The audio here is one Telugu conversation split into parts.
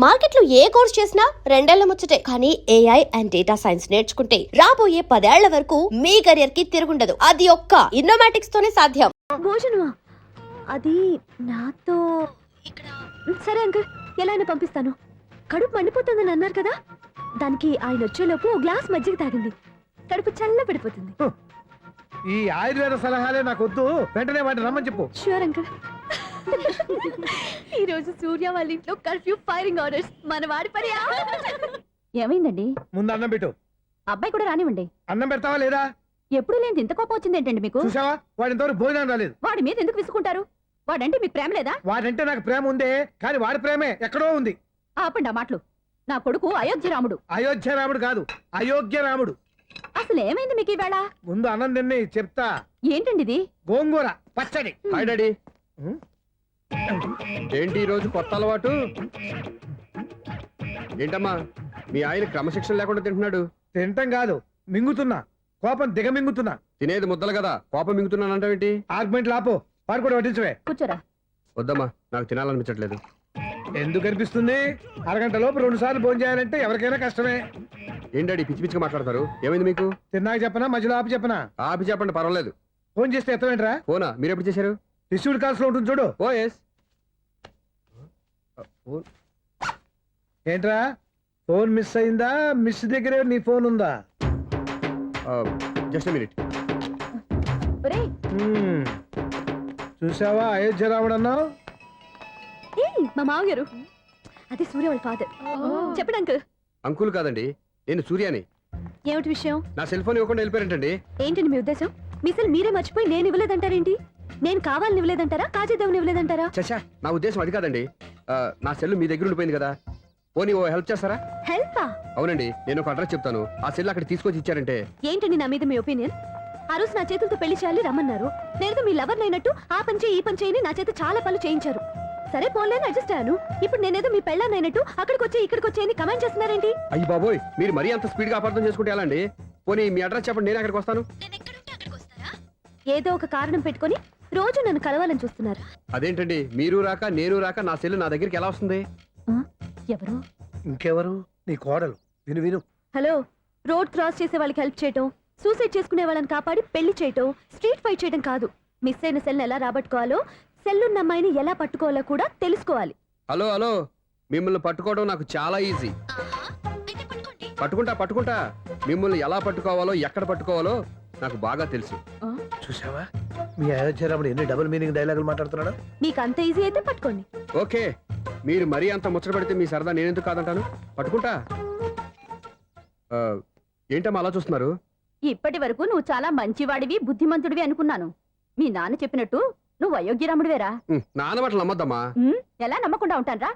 మార్కెట్ లో ఏ కోర్స్ చేసినా రెండేళ్ల ముచ్చటే. కానీ ఏఐ అండ్ డేటా సైన్స్ నేర్చుకుంటే రాబోయే 10 ఏళ్ల వరకు మీ కెరియర్ కి తిరుగుండదు. అది ఒక్క ఇన్నోమాటిక్స్ తోనే సాధ్యం. భోజనమా? అది నాతో ఇక్కడ. సరే అంకుల్, ఎలా అయినా పంపిస్తాను. కడుపు మండిపోతుందని అన్నారు కదా, దానికి ఆయన వచ్చేలోపు ఓ గ్లాస్ మజ్జిగ తాగింది. కడుపు చల్ల పడిపోతుంది. ఈ ఆయుర్వేద సలహాలే నాకు వద్దు, వెంటనే వాటిని రమ్మని చెప్పు. Sure uncle. ఈ రోజు సూర్య వాళ్ళ ఇంట్లో కర్ఫ్యూ ఫైరింగ్ ఆర్డర్స్. మన వాడి పని. ఏమైందండి? ముందు అన్నం పెట్టు. అబ్బాయి కూడా రానివ్వండి. అన్నం పెడతావా లేదా? ఎప్పుడు లేని ఇంత కోపం వచ్చింది ఏంటండి మీకు? చూసావా, వాడి ఇంతవరకు భోజనం రాలేదు. వాడి మీద ఎందుకు విసుకుంటారు? వాడంటే మీకు ప్రేమ లేదా? వాడంటే నాకు ప్రేమ ఉందే, కానీ వాడి ప్రేమే ఎక్కడో ఉంది. ఆపండి ఆ మాటలు. నా కొడుకు అయోధ్య రాముడు. అయోధ్య రాముడు కాదు, అయోగ్య రాముడు. అసలు ఏమైంది మీకు ఈవేళ? ముందు అన్నం తిని చెప్తా. ఏంటండి ఇది? గోంగూర పచ్చడి. Hi daddy. ఏంటి ఈరోజు కొత్త అలవాటు? ఏంటమ్మా, మీ ఆయన క్రమశిక్షణ లేకుండా తింటున్నాడు? తింటం కాదు, మింగుతున్నా. కోపం దిగమింగుతున్నా. తినేది ముద్దలు కదా, కోపం మింగుతున్నానంటావేంటి? ఆర్గ్మెంట్ లాపో, వాడు కూడా పట్టించవే. కూర్చోరా. వద్దమ్మా, నాకు తినాలనిపించట్లేదు. ఎందుకు అనిపిస్తుంది? అరగంట లోపు 2 సార్లు భోజనం చేయాలంటే ఎవరికైనా కష్టమే. ఏం డాడీ పిచ్చి పిచ్చిగా మాట్లాడతారు? ఏమైంది మీకు? తిన్నాక చెప్పనా, మధ్యలో ఆపి చెప్పనా? ఆపి చెప్పండి, పర్వాలేదు. ఫోన్ చేస్తే ఎత్తవేంట్రా? ఫోనా? మీరు ఎప్పుడు చేశారు? రిసీవ్డ్ కాల్స్ లో ఉంటుంది చూడు. ఓ ఎస్. ఏంట్రా, ఫోన్ మిస్ అయిందా? మిస్ దగ్గరే నీ ఫోన్ ఉందా? Just minute. ఒరేయ్, చూసావా అయోధ్య రాముడు అన్నావు? మా మామగారు. అది సూర్య వాళ్ళ ఫాదర్. చెప్పండి అంకుల్. అంకుల్ కాదండి, నేను సూర్యాని. ఏమిటి విషయం? నా సెల్ ఫోన్ ఇవ్వకుండా వెళ్ళిపోయారంటండి. ఏంటండి మీ ఉద్దేశం? మీ సెల్ మీరే మర్చిపోయి నేను ఇవ్వలేదంటారేంటి? నేను కావాలని ఇవ్వలేదంటారా, కాజేద్దామని ఇవ్వలేదంటారా? చచ్చా, నా ఉద్దేశం అది కాదండి. నా సెల్ మీ దగ్గర ఉండిపోయింది కదా, పోనీ ఓ హెల్ప్ చేస్తారా? హెల్పా? అవునండి, నేను ఒక అడ్రస్ చెప్తాను, ఆ సెల్ అక్కడ తీసుకొచ్చి ఇచ్చారంటే. ఏంటండి నా మీద మీ ఒపీనియన్? ఆ రోజు నా చేతులతో పెళ్లి చేయాలి రమ్మన్నారు. నేనేదో మీ లవర్ అయినట్టు ఆ పని చేయి ఈ పని చేయని నా చేత చాలా పనులు చేయించారు. సరే పోన్లేని అడ్జస్ట్ అయ్యాను. ఇప్పుడు నేనేదో మీ పెళ్ళాన్నైనట్టు అక్కడికి వచ్చి ఇక్కడికి వచ్చి అని కమెంట్ చేస్తున్నారేంటి? అయ్యి బాబోయ్, మీరు మరీ అంత స్పీడ్ గా అపార్థం చేసుకుంటే ఎలా అండి? పోనీ మీ అడ్రస్ చెప్పండి, నేను అక్కడికి వస్తాను. ఏదో ఒక కారణం పెట్టుకొని రోజు నన్ను కలవాలని చూస్తున్నారు. అదేంటండి, మీరు రాక నేను రాక నా సెల్ నా దగ్గరికి ఎలా వస్తుంది? ఎవరు? ఇంకెవరు? నీ కోడలు. విను విను. హలో, రోడ్ క్రాస్ చేసే వాళ్ళకి హెల్ప్ చేయటం, సూసైడ్ చేసుకునే వాళ్ళని కాపాడి పెళ్లి చేయటం, స్ట్రీట్ ఫైట్ చేయడం కాదు. మిస్ అయిన సెల్ని ఎలా రాబట్టుకోవాలో, సెల్లున్న అమ్మాయిని ఎలా పట్టుకోవాలో కూడా తెలుసుకోవాలి. హలో హలో, మిమ్మల్ని పట్టుకోవడం నాకు చాలా ఈజీ. పట్టుకుంటా. మిమ్మల్ని ఎలా పట్టుకోవాలో, ఎక్కడ పట్టుకోవాలో నాకు బాగా తెలుసు. చూసావా, మీ అయోధ్య రాముడు ఎన్ని డబుల్ మీనింగ్ డైలాగులు మాట్లాడుతున్నాడు. మీకు అంత ఈజీ అయితే పట్టుకోండి. ఓకే, మీరు మరీ అంత ముచ్చట పెడితే మీ సరదా నేనెందుకు కాదంటాను. పట్టుకుంటా. ఏంటమ్మా అలా చూస్తున్నారు? ఇప్పటి వరకు నువ్వు చాలా మంచివాడివి, బుద్ధిమంతుడివి అనుకున్నాను. మీ నాన్న చెప్పినట్టు నువ్వు అయోగ్యరాముడివేరా? నాన్న మాటలు నమ్మద్దమ్మా. ఎలా నమ్మకుండా ఉంటానరా?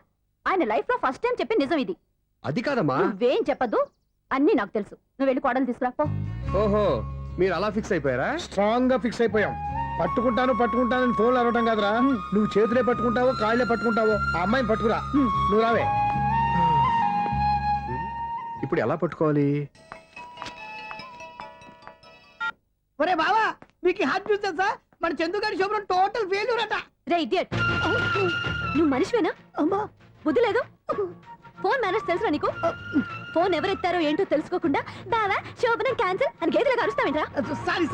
ఆయన లైఫ్ లో ఫస్ట్ టైం చెప్పి నిజం ఇది. అది కాదమ్మా. నువ్వేం చెప్పదు, అన్ని నాకు తెలుసు. నువ్వు వెళ్ళి కోడలు తీసుకురా పో. ఓహో, మీరు అలా ఫిక్స్ అయిపోయారా? స్ట్రాంగ్ గా ఫిక్స్ అయిపోయాం. పట్టుకుంటానని ఫోన్లు అడగటం కాదురా. నువ్వు చేతులే పట్టుకుంటావో కాళ్ళే పట్టుకుంటావో ఆ అమ్మాయిని పట్టుకురా. నువ్వు రావే. ఇప్పుడు ఎలా పట్టుకోవాలి? ఒరే బావా, మీకు హాట్ న్యూస్ తెలుసా? మన చందుగారి శోభనం టోటల్ ఫెయిల్యూర్ అట. రే ఇడియట్, నువ్వు మనిషివేనా? అమ్మా, బుద్ధి లేదు. ఫోన్ మేనేజ్ తెలుసా నీకు? ఫోన్ ఎవరెత్తారో ఏంటో తెలుసుకోకుండా బావా శోభనం క్యాన్సిల్ అని గేదెలకు అరుస్తావేంట్రా?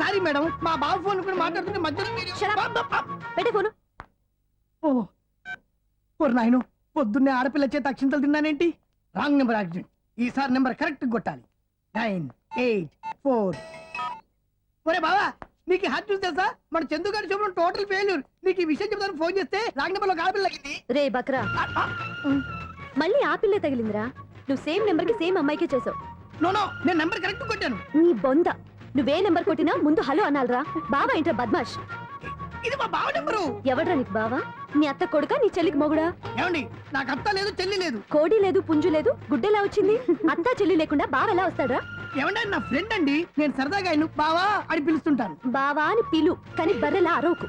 సారీ మేడం, మా బావ ఫోన్ కూడా మాట్లాడుతుంటే మధ్యలో పెట్టే ఫోను. ఓ నాయను, పొద్దున్నే ఆడపిల్ల చేత అక్షింతలు తిన్నానేంటి? Wrong number accident. ఈసారి నెంబర్ కరెక్ట్ కొట్టాలి. 984. ఒరే బావా, నీకు హాట్ న్యూస్ తెలుసా? మన చందుగారి శోభనం టోటల్ ఫెయిల్యూర్. నీకు ఈ విషయం చెప్తాను ఫోన్ చేస్తే రాంగ్ నెంబర్ లో ఆడపిల్ల తగ్గింది. రే బక్రా, మళ్ళీ ఆ పిల్లే తగిలిందిరా. నువ్వు సేమ్ నెంబర్ కి సేమ్ అమ్మాయికే చేసావు. నో, నేను నెంబర్ కరెక్ట్ కొట్టాను. నీ బొంద, నువ్వే నెంబర్ కొట్టినా ముందు హలో అనాలరా. బావా ఏంట్రా బద్మాష్? ఇది మా బావ నెంబరు. ఎవడ్రా నీకు బావా? నీ అత్త కొడుక, నీ చెల్లికి మొగుడా? ఏమండి, నాకు అత్త లేదు చెల్లి లేదు. కోడి లేదు పుంజు లేదు, గుడ్డెలా వచ్చింది? అత్త చెల్లి లేకుండా బావ ఎలా వస్తాడా? ఏమంటే నా ఫ్రెండ్ అండి, నేను సరదాగా ఆయన బావా అని పిలుస్తుంటాను. బావా అని పిలు, కానీ బర్రెలా అరవకు.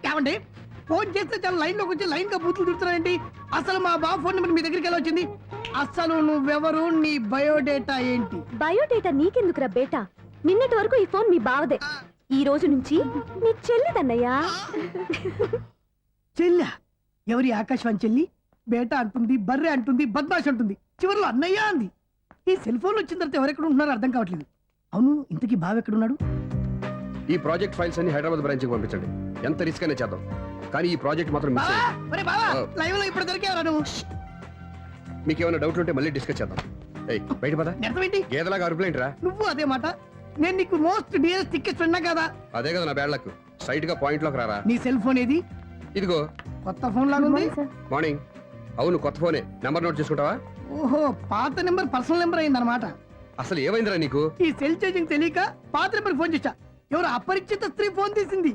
ఏమండి, ఫోన్ చేస్తే చాలా లైన్ లోకి వచ్చి లైన్ గా బూతులు తిడుతున్నానండి. అసలు మా బావ ఫోన్ నెంబర్ మీ దగ్గరికి ఎలా వచ్చింది? అసలు నువ్వెవరు, నీ బయోడేటా ఏంటి? బయోడేటా నీకెందుకురా బేటా? నిన్నటి వరకు ఈ ఫోన్ మీ బావదే, ఈ రోజు నుంచి నీ చెల్లిదన్నయ్యా. చెల్లి? ఎవరి ఆకాశవాణి చెల్లి? బేట అంటుంది, బర్రె అంటుంది, బద్మాష్ అంటుంది, చివరిలో అన్నయ్య అంది. ఈ సెల్ ఫోన్ వచ్చిన తర్వాత ఎవరెక్కడ ఉంటున్నారో అర్థం కావట్లేదు. అవును, ఇంతకీ బావ ఎక్కడున్నాడు? ఈ ప్రాజెక్ట్ ఫైల్స్ అన్ని హైదరాబాద్ బ్రాంచ్ కి పంపించండి. ఎంత రిస్క్ అయినా చేద్దాం, కానీ ఈ ప్రాజెక్ట్ మాత్రం మిస్ బావా, అయ్యింది. ఒరే బావా, లైవ్ లో ఇప్పుడు దొరికేవరా నువ్వు? మీకు ఏమైనా డౌట్ ఉంటే మళ్ళీ డిస్కస్ చేద్దాం. ఏయ్ బయట పద. అర్థమేంటి? గేదలాగా అరుపులేంట్రా? నువ్వు అదే మాట. నేను నీకు మోస్ట్ డియరెస్ట్ టికెట్స్ విన్నా కదా. అదే కదా నా బ్యాడ్ లక్. స్ట్రైట్ గా పాయింట్ లోకి రారా. నీ సెల్ ఫోన్ ఏది? ఇదిగో కొత్త ఫోన్ లాగా ఉంది. మార్నింగ్. అవును, కొత్త ఫోనే. నెంబర్ నోట్ చేసుకుంటావా? ఓహో, పాత నెంబర్ పర్సనల్ నెంబర్ అయిందన్నమాట. అసలు ఏమైందిరా నీకు? ఈ సెల్ చేంజింగ్ తెలియక పాత నెంబర్ ఫోన్ చేశా. ఎవరు అపరిచిత స్త్రీ ఫోన్ తీసింది.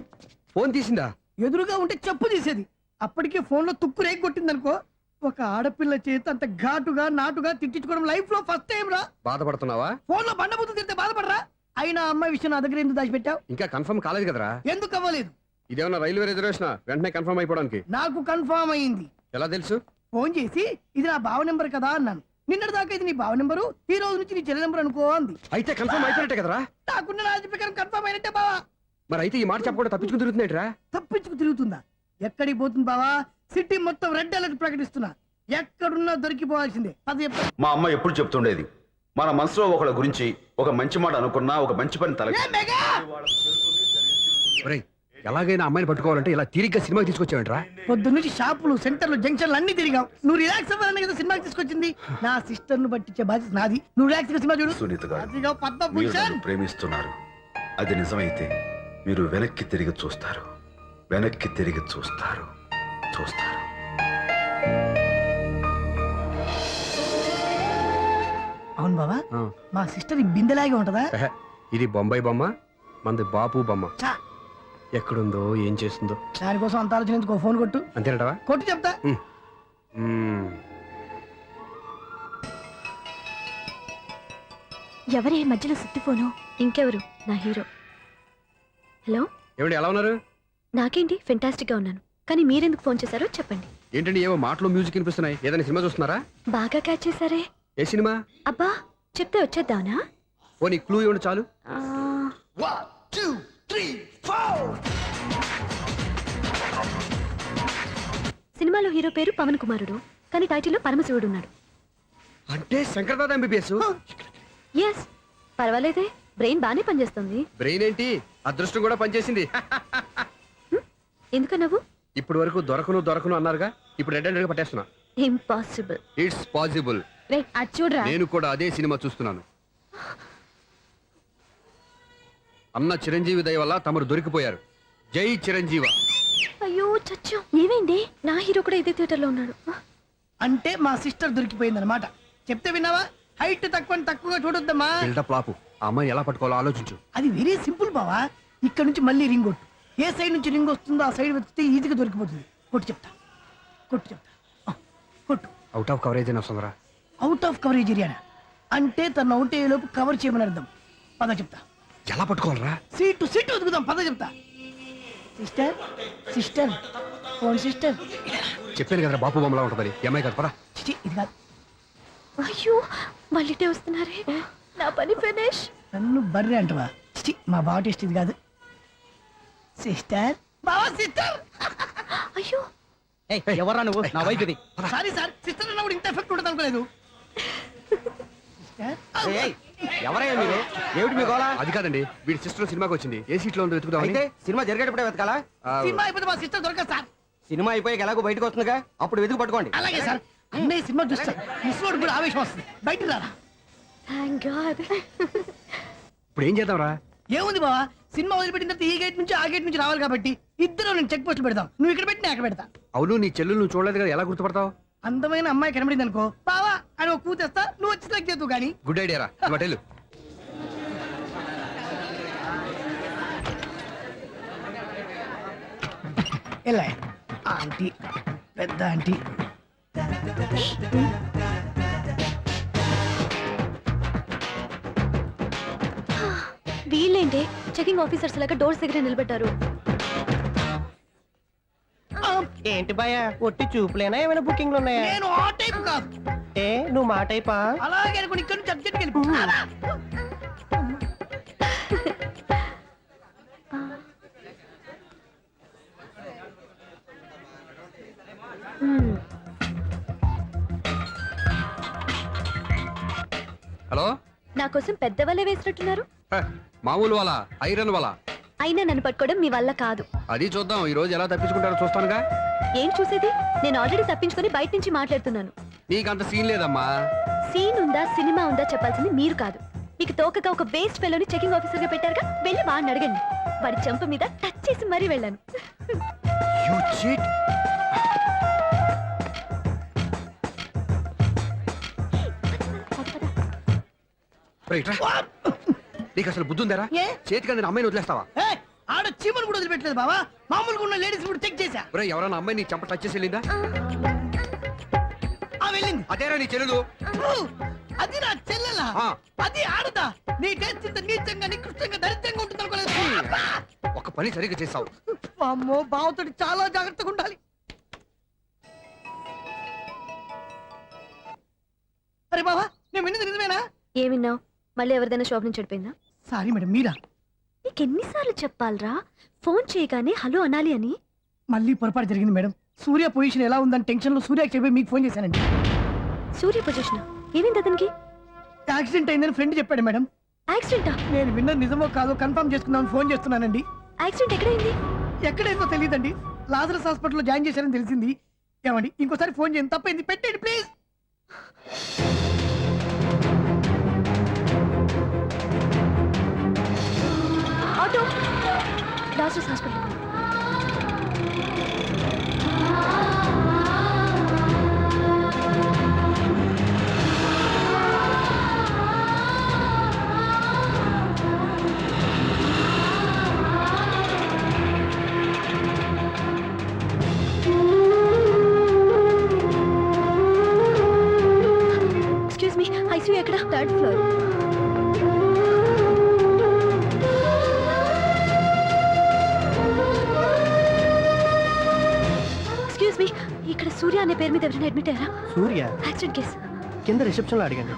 ఫోన్ తీసిందా? ఎదురుగా ఉంటే చెప్పు తీసేది. అప్పటికే ఫోన్ లో తుక్కు రేగి కొట్టిందనుకో. ఒక ఆడపిల్ల చేత అంత ఘాటుగా నాటుగా తిట్టించుకోవడం లైఫ్ లో ఫస్ట్ టైం రా. బాధపడుతున్నావా? ఫోన్ లో బండబూతులు తింటే బాధపడరా? అయినా అమ్మాయి విషయం నా దగ్గర ఎందుకు దాచిపెట్టావు? ఇంకా కన్ఫర్మ్ కాలేదు కదరా. ఎందుకు అవ్వలేదు? ఇదేమన్నా రైల్వే రిజర్వేషన్? వెంటనే కన్ఫర్మ్ అయిపోవడానికి. నాకు కన్ఫర్మ్ అయింది. ఎలా తెలుసు? ఫోన్ చేసి ఇది నా బావ నెంబర్ కదా అన్నాను. నిన్నటి దాకా ఇది నీ బావ నెంబరు, ఈ రోజు నుంచి నీ చెల్లి నెంబర్ అనుకో అంది. అయితే కన్ఫర్మ్ అయిపోయినట్టే కదరా. నాకున్న రాజు ప్రకారం కన్ఫర్మ్ అయినట్టే బావా. మరి అయితే ఈ మాట చెప్పకుండా తప్పించుకుని తిరుగుతున్నట్రా? తప్పించుకు తిరుగుతుందా? ఎక్కడికి పోతుంది బావా? సిటీ మొత్తం రెడ్ అలర్ట్ ప్రకటిస్తున్నా. ఎక్కడున్నా దొరికిపోవాల్సిందే. అది చెప్తా. మా అమ్మ ఎప్పుడు చెప్తుండేది, మన మనసులో ఒకళ్ళ గురించి ఒక మంచి మాట అనుకున్నా ఒక మంచి పని తల ఏ మెగా! ఒరేయ్, ఎలాగైనా అమ్మాయిని పట్టుకోవాలంటే ఇలా తిరిగ్గా సినిమాకి తీసుకొచ్చావంట్రా? పొద్దున్నుంచి షాపులు, సెంటర్లు, జంక్షన్లు అన్ని తిరిగావు. నువ్వు రిలాక్స్ అవ్వాలని కదా సినిమాకి తీసుకొచ్చింది. నా సిస్టర్ ను పట్టించే బాధ్యత నాది. నువ్వు రిలాక్స్ గా సినిమా చూడు. సునీత గారు, అదిగో మీరు పద్మభూషణ్. నన్ను ప్రేమిస్తున్నారు. అది నిజమైతే మీరు వెనక్కి తిరిగి చూస్తారు, వెనక్కి తిరిగి చూస్తారు, చూస్తారు. అవును బాబా, ఆ. మా సిస్టర్ ఈ బిందెలాగే ఉంటదా? ఎహె, ఇది బొంబాయి బొమ్మ, మంది బాపు బొమ్మ. చా, ఎక్కడుందో ఏం చేస్తుందో. దానికోసం అంత ఆలోచన. ఫోన్ కొట్టు. అంతేనటవా? కొట్టు చెప్తా. ఎవరే మధ్యలో సుత్తి ఫోను? ఇంకెవరు? నా హీరో. హలో, ఏమండి, ఎలా ఉన్నారు? నాకేంటి ఫెంటాస్టిక్ గా ఉన్నాను, కానీ మీరెందుకు ఫోన్ చేశారో చెప్పండి. ఏంటండి ఏవో మాటలు మ్యూజిక్ వినిపిస్తున్నాయి? ఏదైనా సినిమా చూస్తున్నారా? బాగా క్యాచ్ చేశారే. ఏ సినిమా? అబ్బా, చెప్తే వచ్చేద్దానా? ఓ నీ క్లూ ఇవ్వండి చాలు. ఆ, 1 2 3 4. సినిమాలో హీరో పేరు పవన్ కుమారుడు, కానీ టైటిల్లో పరమశివుడు ఉన్నాడు. అంటే శంకర్దాద ఎంబీబీఎస్. ఎస్, పర్వాలేదే, బ్రెయిన్ బానే పనిచేస్తుంది. బ్రెయిన్ ఏంటి, అదృష్టం కూడా పనిచేసింది. ఎందుకన్నావు? ఇప్పటి వరకు దొరకను అన్నారుగా, ఇప్పుడు రెడ్ హ్యాండెడ్ గా పట్టేస్తున్నా. ఇంపాసిబుల్. It's possible. రే, అది చూడరా. నేను కూడా అదే సినిమా చూస్తున్నాను. అన్న చిరంజీవి దయ వల్ల తమరు దొరికిపోయారు. జై చిరంజీవ. అయ్యో చచ్చా, ఏమైంది? నా హీరో కూడా ఇదే థియేటర్ లో ఉన్నాడు. అంటే మా సిస్టర్ దొరికిపోయింది అనమాట. చెప్తే విన్నావా? హైట్ తక్కువగా చూడొద్దమ్మా. బిల్డప్ లాపు. ఆ అమ్మాయి ఎలా పట్టుకోవాలో ఆలోచించు. అది వెరీ సింపుల్ బావా. ఇక్కడ నుంచి మళ్ళీ రింగ్ కొట్టు. ఏ సైడ్ నుంచి రింగ్ వస్తుందో ఆ సైడ్ వెతికితే ఈజీగా దొరికిపోతుంది. కొట్టు చెప్తా. ఆ, కొట్టు. అవుట్ ఆఫ్ కవరేజ్ అయినా వస్తుందిరా. అవుట్ ఆఫ్ కవరేజ్ ఏరియా అంటే తన అవుట్ అయ్యేలోపు కవర్ చేయమని అర్థం. పద చెప్తా. ఎలా పట్టుకోవాలరా? సీటు వెతుకుదాం. పద చెప్తా. Sister phone sister. చెప్పాను కదరా బాపు బొమ్మలా ఉంటుందని. ఈ అమ్మాయి కదా, పరా. చిచి, ఇది కాదు. అయ్యో, మళ్ళీటే వస్తున్నారే. నా పని ఫినిష్. నన్ను బర్రె అంటవా? చిచి, మా బావ టేస్ట్ ఇది కాదు. సిస్టర్, బావా సిస్టర్. అయ్యో, ఎవర్రా నువ్వు? నా వైపు ఇది. సారీ సార్, సిస్టర్ అన్నప్పుడు ఇంత ఎఫెక్ట్ ఉంటుంది అనుకోలేదు. సిస్టర్, ఏయ్, ఎవరయ్యా మీరు? ఏమిటి మీ గోళ? అది కాదండి, వీడి సిస్టర్ సినిమాకి వచ్చింది. ఏ సీట్ లో ఉందో వెతుకుదామని. అయితే సినిమా జరిగేటప్పుడే వెతకాలా? సినిమా అయిపోతే మా సిస్టర్ దొరకదు సార్. సినిమా అయిపోయాక ఎలాగో బయటకు వస్తుందిగా, అప్పుడు వెతుకు పట్టుకోండి. అలాగే సార్. అన్నయ్య సినిమా చూస్తా. మిస్లోడ్ కూడా ఆవేశం వస్తుంది. బయటికి రారా. Thank God. ఇప్పుడు ఏం చేద్దాంరా? ఏముంది బావా, సినిమా వదిలిపెట్టిన తర్వాత ఈ గేట్ నుంచి ఆ గేట్ నుంచి రావాలి కాబట్టి ఇద్దరు నేను చెక్ పోస్టులు పెడతాం. నువ్వు ఇక్కడ పెట్టి నేను అక్కడ పెడతా. అవును, నీ చెల్లెలు నువ్వు చూడలేదు కదా, ఎలా గుర్తుపడతావు? అందమైన అమ్మాయి కనబడింది అనుకో, బావా అని ఒక కూతేస్తా. నువ్వు వచ్చి సెలెక్ట్ చేద్దు కానీ. గుడ్ ఐడియా రా. హోటల్ ఎలా ఆంటీ, పెద్ద ఆంటీ. వీళ్ళేంటి చెకింగ్ ఆఫీసర్స్ లాగా డోర్స్ దగ్గర నిలబెట్టారు? ఏంటి భయ ఒట్టి చూపులేనా ఏమైనా బుకింగ్లు ఉన్నాయా? నేను ఆ టైప్ కాదు. ఏ నువ్వు మా టైపా? అలాగే అనుకుని ఇక్కడ నుంచి అర్జెంట్కి వెళ్ళిపో. హలో నా కోసం పెద్ద వలే వేసినట్టున్నారు. హ, మామూలు వాళ్ళ ఐరన్ వాళ్ళ అయినా నన్ను పట్టుకోవడం మీ వల్ల కాదు. అది చూద్దాం ఈ రోజు ఎలా తప్పించుకుంటారో చూస్తానుగా. ఏం చూసేది? నేను ఆల్రెడీ తప్పించుకొని బయట నుంచి మాట్లాడుతున్నాను. నీకంత సీన్ లేదమ్మా. సీన్ ఉందా సినిమా ఉందా చెప్పాల్సింది మీరు కాదు. మీకు తోకగా ఒక వేస్ట్ ఫెలోని చెకింగ్ ఆఫీసర్ గా పెట్టారుగా, వెళ్ళి వాడిని అడగండి. వాడి చెంప మీద టచ్ చేసి మరీ వెళ్ళాను. You cheat. రైట్ రా. నీకు అసలు బుద్ధి ఉందారా? ఏ? చేతికి అందిన అమ్మాయిని వదిలేస్తావా? ఏయ్, ఆడ చీమను కూడా వదిలిపెట్టలేదు బావా. మామూలుగా ఉన్న లేడీస్ కూడా చెక్ చేశా. ఒరేయ్, ఎవరైనా అమ్మాయి నీ చెంప టచ్ చేసి వెళ్ళిందా? ఆ వెళ్ళింది. అదేరా నీ చెల్లెలు. ఊ, అది నా చెల్లెలా? ఆ. అది ఆడదా? నీ టేస్ట్ ఇంత నీచంగా నికృష్టంగా దరిద్రంగా ఉంటుంది అనుకోలేదు. ఒక పని సరిగ్గా చేసావు. అమ్మో, బావతోటి చాలా జాగ్రత్తగా ఉండాలి. అరే బావా, నేను విన్నది నిజమేనా? ఏమిన్నావు? మళ్ళీ ఎవరిదైనా షాప్ నుంచి చెడిపోయిందా? సారీ మేడం, మీరా? నీకెన్నిసార్లు చెప్పాలరా ఫోన్ చేయగానే హలో అనాలి అని? మళ్ళీ పొరపాటు జరిగింది మేడం. సూర్య పొజిషన్ ఎలా ఉందని టెన్షన్ లో సూర్యకి చెప్పి మీకు ఫోన్ చేశానండి. సూర్య పొజిషన్ ఏమైంది అతనికి? యాక్సిడెంట్ అయిందని ఫ్రెండ్ చెప్పాడు మేడం. యాక్సిడెంటా? నేను విన్నది నిజమో కాదో కన్ఫర్మ్ చేసుకుందామని ఫోన్ చేస్తున్నానండి. యాక్సిడెంట్ ఎక్కడైంది? ఎక్కడైందో తెలియదండి. లాజరస్ హాస్పిటల్లో జాయిన్ చేశారని తెలిసింది. ఏమండి, ఇంకోసారి ఫోన్ చేయండి. తప్పైంది, పెట్టండి please. Auto Lazarus hospital. Excuse me, ICU ఎక్కడ? Third floor. ఎక్స్క్యూజ్ మీ, ఇక్కడ సూర్య అనే పేరు మీద ఎవరైనా అడ్మిట్ అయ్యారా? Surya accident case. కింద రిసెప్షన్ లో అడిగాను.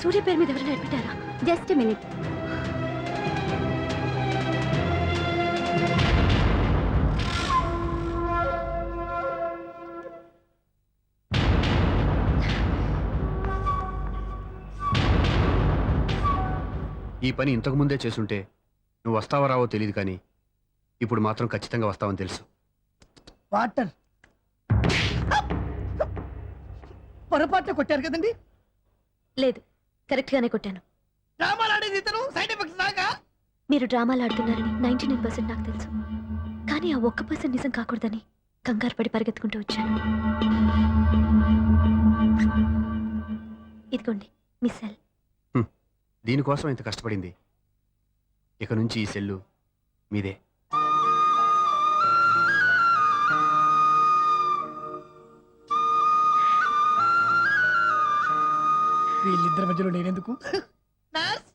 సూర్య పేరు మీద ఎవరైనా అడ్మిట్ అయ్యారా? Just minute. ఈ పని ఇంతకు ముందే చేసుంటే నువ్వు వస్తావో రావో తెలియదు, కానీ ఇప్పుడు మాత్రం ఖచ్చితంగా వస్తావని తెలుసు. వాటర్ పొరపాటున కొట్టారు కదండి. లేదు, కరెక్ట్ గానే కొట్టాను. డ్రామాలు ఆడేది ఇతను, సైడ్ ఎఫెక్ట్స్ దాకా. మీరు డ్రామాలు ఆడుతున్నారని 99% నాకు తెలుసు. కానీ ఆ 1% నిజం కాకూడదని కంగారు పడి పరిగెత్తుకుంటూ వచ్చాను. ఇదిగోండి మీ సెల్. దీనికోసం ఇంత కష్టపడింది. ఇక నుంచి ఈ సెల్లు మీదే. వీళ్ళిద్దరి మధ్యలో నేనెందుకు? నర్స్!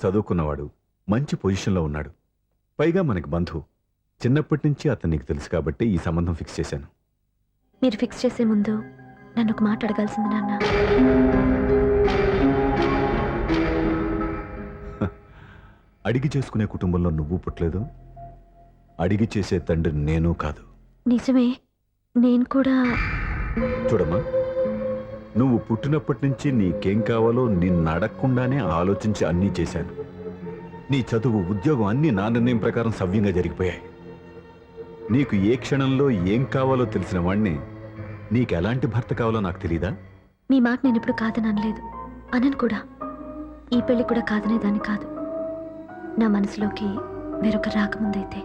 చదువుకున్నవాడు, మంచి పొజిషన్లో ఉన్నాడు, పైగా మనకి బంధువు. చిన్నప్పటి నుంచి అతను నీకు తెలుసు కాబట్టి ఈ సంబంధం ఫిక్స్ చేశాను. మీరు ఫిక్స్ చేసే ముందు నన్ను ఒక మాట అడగాల్సింది నాన్న. అడిగి చేసుకునే కుటుంబంలో నువ్వు పుట్టలేదు, అడిగి చేసే తండ్రి నేను కాదు. నిజమే, నేను కూడా. చూడమ్మా, నువ్వు పుట్టినప్పటి నుంచి నీకేం కావాలో నిన్ను అడగకుండానే ఆలోచించి అన్నీ చేశాను. నీ చదువు, ఉద్యోగం అన్నీ నా నిర్ణయం ప్రకారం సవ్యంగా జరిగిపోయాయి. నీకు ఏ క్షణంలో ఏం కావాలో తెలిసిన వాణ్ణి నీకు ఎలాంటి భర్త కావాలో నాకు తెలీదా? మీ మాట నేను ఇప్పుడు కాదని అనలేదు, అనను కూడా. ఈ పెళ్లి కూడా కాదనే దాన్ని కాదు. నా మనసులోకి వేరొక రాకముందైతే.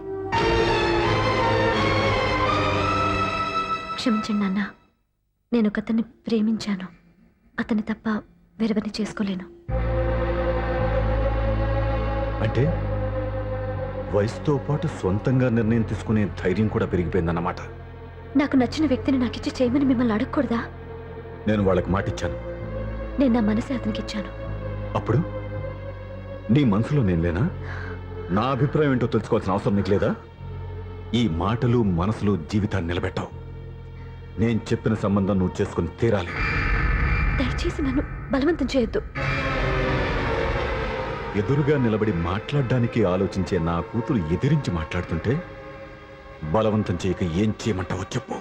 క్షమించండి నాన్న, నేను ఒకతన్ని ప్రేమించాను. అతన్ని తప్ప వేరెవరిని చేసుకోలేను. అంటే వయసుతో పాటు సొంతంగా నిర్ణయం తీసుకునే ధైర్యం కూడా పెరిగిపోయిందన్నమాట. నాకు నచ్చిన వ్యక్తిని నాకిచ్చి చేయమని మిమ్మల్ని అడగకూడదా? నేను వాళ్ళకి మాటిచ్చాను. నేను నా మనసే అతనికి ఇచ్చాను. అప్పుడు నీ మనసులో నేను లేనా? నా అభిప్రాయం ఏంటో తెలుసుకోవాల్సిన అవసరం నీకు లేదా? ఈ మాటలు మనసులు జీవితాన్ని నిలబెట్టావు. నేను చెప్పిన సంబంధం నువ్వు చేసుకుని తీరాలి. దయచేసి నన్ను బలవంతం చేయొద్దు. ఎదురుగా నిలబడి మాట్లాడడానికి ఆలోచించే నా కూతురు ఎదిరించి మాట్లాడుతుంటే బలవంతం చేయక ఏం చేయమంటావో చెప్పు.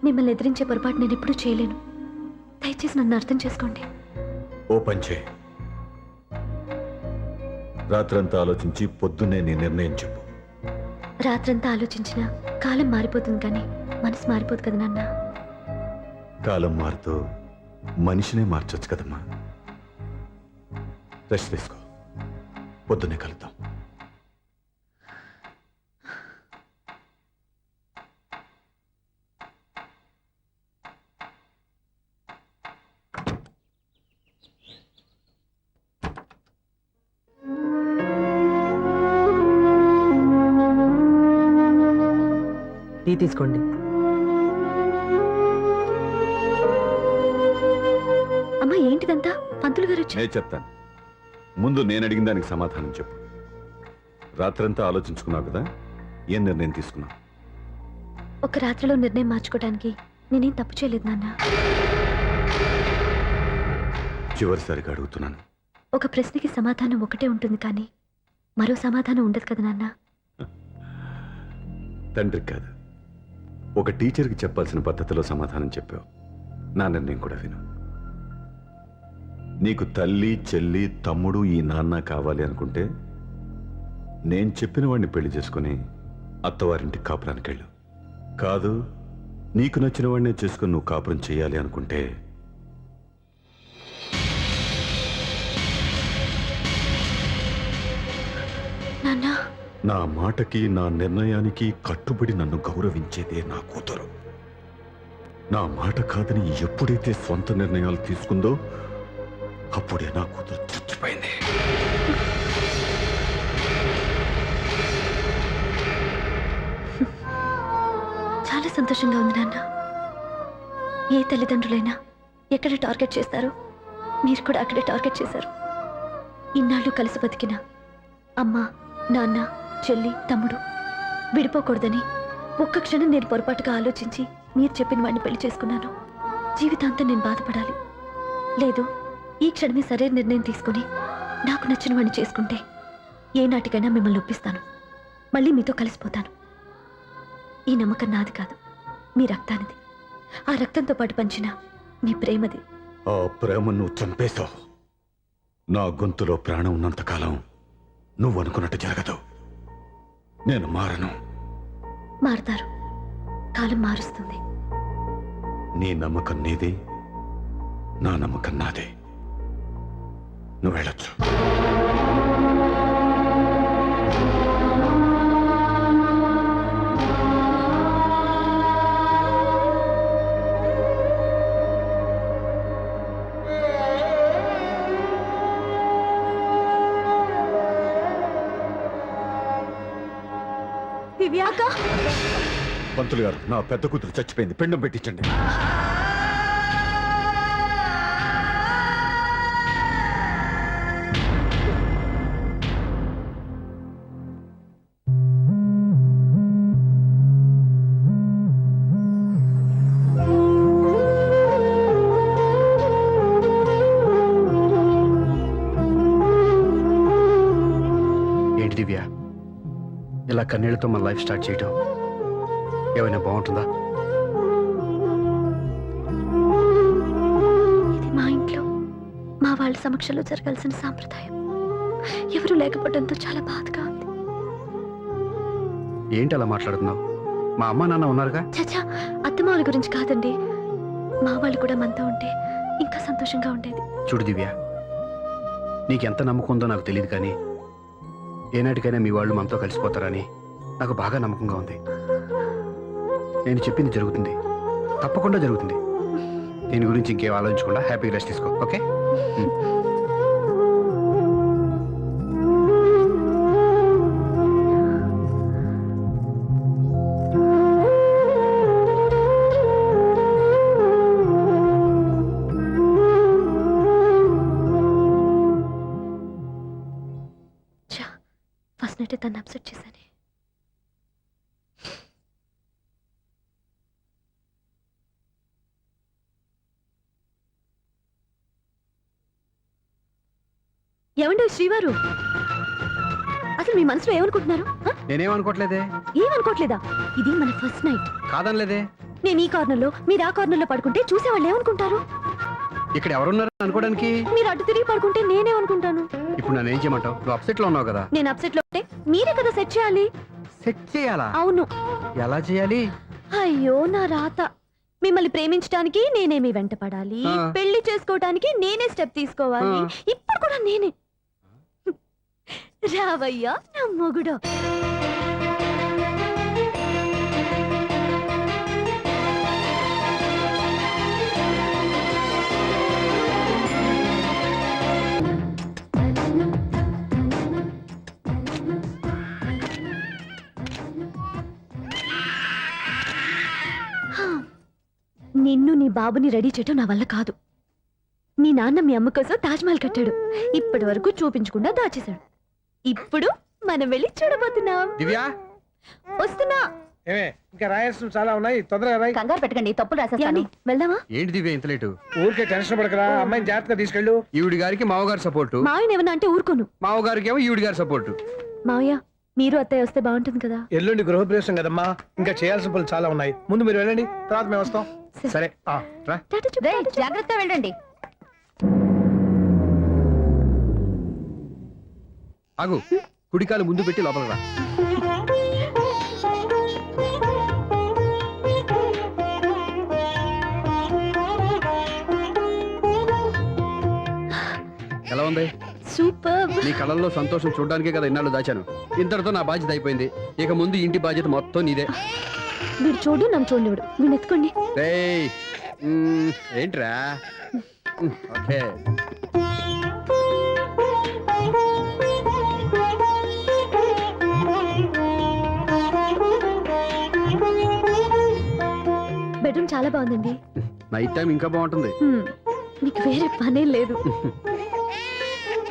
మిమ్మల్ని ఎదిరించే పొరపాటు నేను ఎప్పుడూ చేయలేను. దయచేసి నన్ను అర్థం చేసుకోండి. ఓ పని చేయి. రాత్రంతా ఆలోచించి పొద్దున్నే నీ నిర్ణయం చెప్పు. రాత్రంతా ఆలోచించినా కాలం మారిపోతుంది కానీ మనసు మారిపోదు కదా నాన్న. కాలం మారుతూ మనిషినే మార్చొచ్చు కదమ్మా. రెస్ట్ తీసుకో, పొద్దున్నే కలుద్దాం. టీ తీసుకోండి. అమ్మా ఏంటిదంతా? పంతులు గారు వచ్చి నేను చెప్తాను. ముందు నేను అడిగిన దానికి సమాధానం చెప్పు. రాత్రంతా ఆలోచించుకున్నావు కదా, ఏం నిర్ణయం తీసుకున్నావు? ఒక రాత్రిలో నిర్ణయం మార్చుకోవడానికి నేనేం తప్పు చేయలేదు నాన్న. చివరిసారిగా అడుగుతున్నాను. ఒక ప్రశ్నకి సమాధానం ఒకటే ఉంటుంది కానీ మరో సమాధానం ఉండదు కదా నాన్న. తండ్రికి కాదు, ఒక టీచర్కి చెప్పాల్సిన పద్ధతిలో సమాధానం చెప్పావు. నా నిర్ణయం కూడా విను. నీకు తల్లి, చెల్లి, తమ్ముడు, ఈ నాన్న కావాలి అనుకుంటే నేను చెప్పిన వాడిని పెళ్లి చేసుకుని అత్తవారింటికి కాపురానికి వెళ్ళు. కాదు, నీకు నచ్చిన వాడినే చేసుకుని నువ్వు కాపురం చేయాలి అనుకుంటే నాన్న నా మాటకి, నా నిర్ణయానికి కట్టుబడి నన్ను గౌరవించేదే నా కూతురు. నా మాట కాదని ఎప్పుడైతే సొంత నిర్ణయాలు తీసుకుందో అప్పుడే నా కూతురు చచ్చిపోయింది. చాలా సంతోషంగా ఉంది నాన్న. ఏ తల్లిదండ్రులైనా ఎక్కడ టార్గెట్ చేస్తారో మీరు కూడా అక్కడే టార్గెట్ చేశారు. ఇన్నాళ్ళు కలిసి బతికిన అమ్మ, నాన్న, చెల్లి, తమ్ముడు విడిపోకూడదని ఒక్క క్షణం నేను పొరపాటుగా ఆలోచించి మీరు చెప్పిన వాడిని పెళ్లి చేసుకున్నాను. జీవితాంతం నేను బాధపడాలి. లేదు, ఈ క్షణమే సరైన నిర్ణయం తీసుకుని నాకు నచ్చిన వాడిని చేసుకుంటే ఏ నాటికైనా మిమ్మల్ని ఒప్పిస్తాను. మళ్ళీ మీతో కలిసిపోతాను. ఈ నమ్మకం నాది కాదు, మీ రక్తానిది. ఆ రక్తంతో పాటు పంచిన మీ ప్రేమది. ఆ ప్రేమ నువ్వు చంపేశావు. నా గొంతులో ప్రాణం ఉన్నంతకాలం నువ్వు అనుకున్నట్టు జరగదు. నేను మారను. మారుతారు, కాలం మారుస్తుంది. నీ నమ్మకం నీది, నా నమ్మకం నాదే. నువ్వు వెళ్ళొచ్చు. పంతులు గారు, నా పెద్ద కూతురు చచ్చిపోయింది, పిండం పెట్టించండి. ఏంటి దివ్య, ఇలా కన్నీళ్లతో మన లైఫ్ స్టార్ట్ చేయటం ఏమైనా బాగుంటుందా? ఇది మా ఇంట్లో మా వాళ్ళ సమక్షంలో జరగాల్సిన సాంప్రదాయం. ఎవరు లేకపోవడంతో చాలా బాధగా ఉంది. ఏంటి అలా మాట్లాడుతున్నావు? మా అమ్మ నాన్న ఉన్నారుగా. చచ్చా, అత్తమాల గురించి కాదండి. మా వాళ్ళు కూడా మనతో ఉంటే ఇంకా సంతోషంగా ఉండేది. చూడు దివ్య, నీకెంత నమ్మకం ఉందో నాకు తెలియదు కానీ ఏనాటికైనా మీ వాళ్ళు మనతో కలిసిపోతారని నాకు బాగా నమ్మకంగా ఉంది. నేను చెప్పింది జరుగుతుంది, తప్పకుండా జరుగుతుంది. దీని గురించి ఇంకేం ఆలోచించకుండా హ్యాపీగా రెస్ట్ తీసుకో, ఓకే? తెలిసినట్టే తను అప్సెట్ చేశాను. ఏమండి శ్రీవారు, అసలు మీ మనసులో ఏమనుకుంటున్నారు? నేనేమనుకోవట్లేదే. ఏమనుకోవట్లేదా? ఇది మన ఫస్ట్ నైట్. కాదనలేదే. నేను ఈ కార్నర్లో, మీరు ఆ కార్నర్లో పడుకుంటే చూసేవాళ్ళు ఏమనుకుంటారు? ఇక్కడ ఎవరున్నారు అనుకోవడానికి? మీరు అటు తిరిగి పడుకుంటే నేనేమనుకుంటాను? ఇప్పుడు నన్ను ఏం చేయమంటావు? నువ్వు అప్సెట్ లో ఉన్నావు కదా. నేను అప్సెట్ లో ఉంటే మీరే కదా సెట్ చేయాలి. సెట్ చేయాలా? అవును. ఎలా చేయాలి? అయ్యో నా రాత. మిమ్మల్ని ప్రేమించడానికి నేనే మీ వెంట పడాలి, ఆ. పెళ్లి చేసుకోవడానికి నేనే స్టెప్ తీసుకోవాలి. ఆ. ఇప్పుడు కూడా నేనే. రావయ్యా నా మొగుడు. నిన్ను నీ బాబుని రెడీ చేయటం నా వల్ల కాదు. నీ నాన్న మీ అమ్మ కోసం తాజ్మహల్ కట్టాడు, ఇప్పటి వరకు చూపించకుండా దాచేశాడు. ఇప్పుడు మనం వెళ్ళి చూడబోతున్నాం. దివ్యా, వస్తున్నా. ఏమే ఇంకా రాయాల్సిన చాలా ఉన్నాయి, తొందరగా రాయి. కంగారు పెట్టకండి, తప్పులు రాసేస్తాను. వెళ్దామా? ఏంటి దివ్య ఇంత లేటు? ఊరికే టెన్షన్ పడకరా, అమ్మాయిని జాగ్రత్తగా తీసుకెళ్ళు. ఈవిడి గారికి మావగారు సపోర్టు, మావయ్య ఏమన్నా అంటే ఊరుకోను. మావగారికి ఏమో ఈవిడి గారి సపోర్టు. మావయ్య మీరు అత్తయ్య వస్తే బాగుంటుంది కదా. ఎల్లుండి గృహప్రవేశం కదమ్మా, ఇంకా చేయాల్సిన పనులు చాలా ఉన్నాయి. ముందు మీరు వెళ్ళండి, తర్వాత మేము వస్తాం. సరే రా. జాగ్రత్త వెళ్ళండి. ఆగు, కుడికాలు ముందు పెట్టి లోపలికి రా. ఎలా ఉంది? సూపర్. నీ కళ్ళల్లో సంతోషం చూడడానికే కదా ఇన్నాళ్ళు దాచాను. ఇంతటితో నా బాధ్యత అయిపోయింది. ఇక ముందు ఇంటి బాధ్యత మొత్తం నీదే. వీడు చూడు, నన్ను చూడలేడు. వీడిని ఎత్తుకోండి. రేయ్, ఏంట్రా? ఓకే. బెడ్రూమ్ చాలా బాగుందండి. నైట్ టైం ఇంకా బాగుంటుంది. మీకు వేరే పనే లేదు.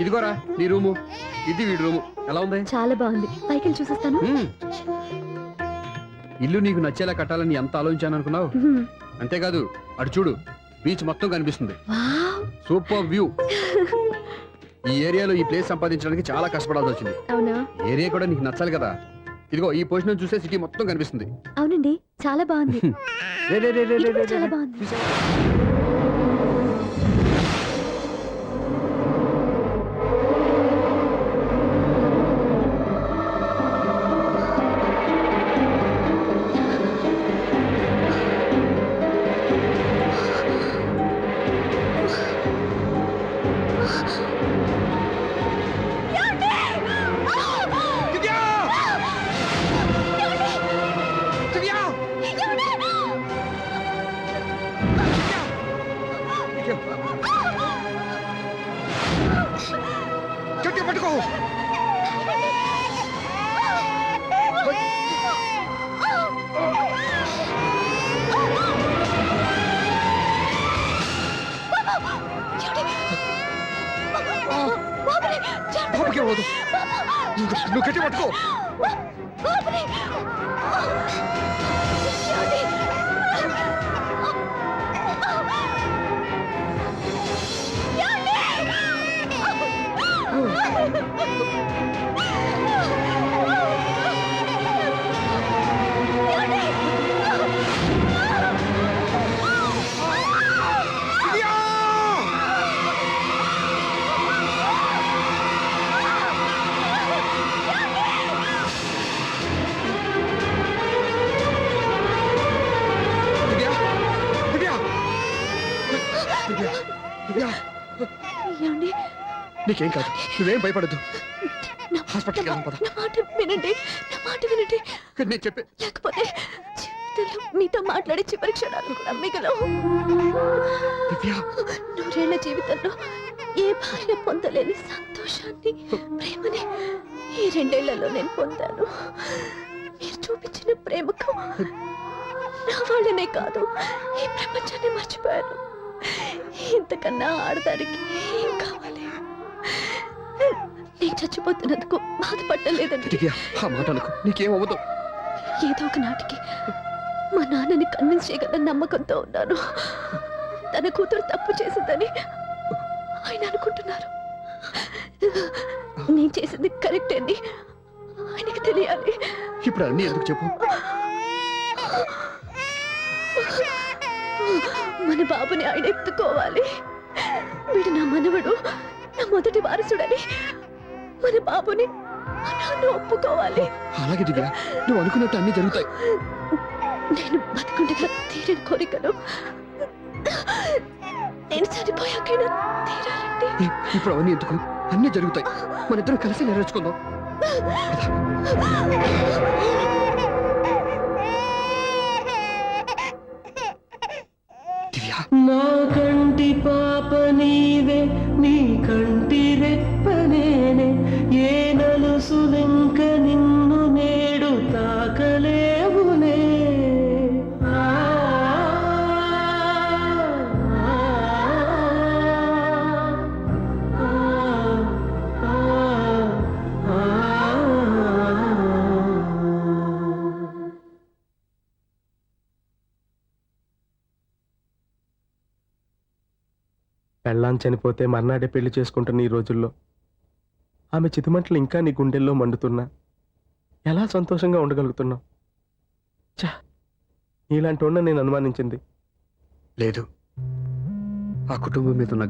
ఇదిగోరా నీ రూము, ఇది వీడి రూము. ఎలా ఉంది? చాలా బాగుంది. పైకి వెళ్ళి చూసేస్తాను. ఇల్లు నీకు నచ్చేలా కట్టాలని ఎంత ఆలోచించాను అనుకున్నావు? అంతేకాదు, అటు చూడు, బీచ్ మొత్తం కనిపిస్తుంది. వావ్. Super view. ఈ ఏరియాలో ఈ ప్లేస్ సంపాదించడానికి చాలా కష్టపడాల్సి వచ్చింది. అవునా? ఏరియా కూడా నీకు నచ్చాలి కదా. ఇదిగో ఈ పొజిషన్ చూస్తే సిటీ మొత్తం కనిపిస్తుంది. అవునండి, చాలా బాగుంది. రే, రే, రే, రే, ఇది రే, కూడా రే, చాలా రే. బాగుంది. చూసావా? గట్టిగా పట్టుకో. బాబుకి ఇవ్వదు. నువ్వు గట్టి పట్టుకో. ఏమండి? నీకేం కాదు, నువ్వేం భయపడద్దు. హాస్పిటల్కి వెళ్దాం పద. నా మాట వినండి, నా మాట వినండి. నేను చెప్పే లేకపోతే జీవితంలో మీతో మాట్లాడే చివరి క్షణాలు కూడా మిగలవు. దివ్య, నూరేళ్ల జీవితంలో ఏ భార్య పొందలేని సంతోషాన్ని, ప్రేమని ఈ 2 ఏళ్లలో నేను పొందాను. మీరు చూపించిన ప్రేమకు నా వాళ్ళనే కాదు, ఈ ప్రపంచాన్ని మర్చిపోయాను. ఇంతకన్నా ఆడదానికి ఏం కావాలి? నీ నేను చచ్చిపోతున్నందుకు బాధపడలేదండి. దివ్య, ఆ మాట అనుకో, నీకేమవ్వదు. ఏదో ఒక నాటికి మా నాన్నని కన్విన్స్ చేయగల నమ్మకంతో ఉన్నాను. తన కూతురు తప్పు చేసిందని ఆయన అనుకుంటున్నారు. నేను చేసింది కరెక్ట్ అని ఆయనకి తెలియాలి. ఇప్పుడు అన్నీ ఎందుకు చెప్పు? మన బాబుని ఆయన ఎత్తుకోవాలి. వీడు నా మనవడు, నా మొదటి వారసుడని మన బాబుని మా నాన్న ఒప్పుకోవాలి. అలాగే దివ్య, నువ్వు అనుకున్నట్టు అన్నీ జరుగుతాయి. నేను బతుకుండగా తీరని కోరికలు నేను చనిపోయాకైనా తీరాలండి. ఇప్పుడు అవన్నీ ఎందుకు? అన్నీ జరుగుతాయి. మన ఇద్దరం కలిసి నెరవేర్చుకుందాం. దివ్య, నా కంటి పాప నీవే, నీ కంటి రెప్పనేనే, ఏ నలుసులెంక నిన్ను నేడు తాకలేవులే. ఆ, ఆ, ఆ, ఆ. పెళ్ళాం చనిపోతే మర్నాడే పెళ్లి చేసుకుంటున్న ఈ రోజుల్లో ఆమె చితిమంటలు ఇంకా నీ గుండెల్లో మండుతున్నా ఎలా సంతోషంగా ఉండగలుగుతున్నావు? ఛా, నీలాంటి వాడిని నేను అనుమానించింది. లేదు, ఆ కుటుంబం మీద ఉన్న